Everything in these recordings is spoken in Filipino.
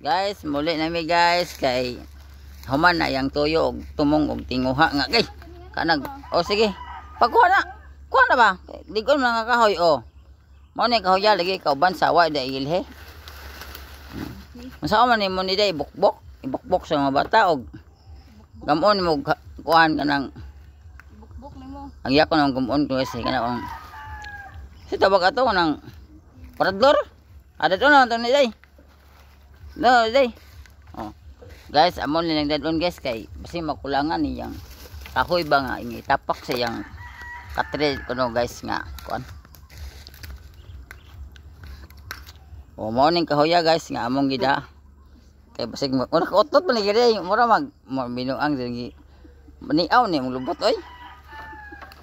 Guys, muli nami guys kay human na yang tuyo og tumong og tinguha nga guys. Kanag o sige. Pagkuha na. Kuha na ba? Digon mga kahoy o. Mao ni kahoy lagi kauban sawa da ilhe. Masa man ni mo ni day bukbok, ibukbok sa mga bata og gamon mo kuhan kanang Bukbok nimo. ang iya ko nang gamon ko kasi kanang si tabag ato nang paradlor. Ada to na to ni day. No, day. Oh. Guys, amon ni nang dadon guys kay basi makulangan niyang kahoy ba nga itapak sa yang katre kuno guys nga kuan. O morning kahoya guys nga among gida. Kay basig ora ka otot man gid mura mag binuang dingi. Maniaw ni mong lubot oy.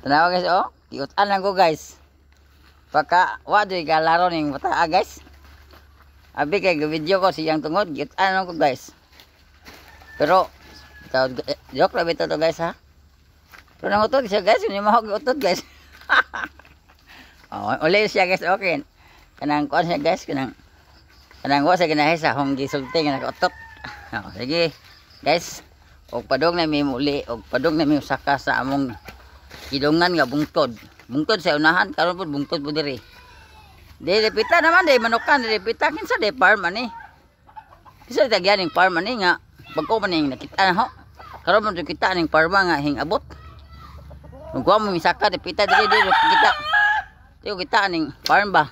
Tanawa guys oh, kiutan lang ko guys. Pagka wa doy galaro ning bata guys. Abi kay video ko siyang tungod, kiutan lang ko guys. Pero joke lang ito to guys ha. Pero nang utot siya guys, hindi mahog utot guys. Oh, uli siya guys, okay. Kanang kuan siya guys, kanang wa sa ginahe sa hong gisulti nga nakautot. Oh, sige guys, og padong na mi muli, og padong na mi usaka sa among gidungan nga bungtod. Bungtod sa unahan, karon pud bungtod pud diri. Di repita naman di manukan, di repita kinsa di farm ani. Kinsa tagyan ning farm ani nga bagko man ning nakita na ho. Karon man kita ning farm nga hing abot. Kung mo misaka di pita diri kita. Tiyo kita ning farm ba.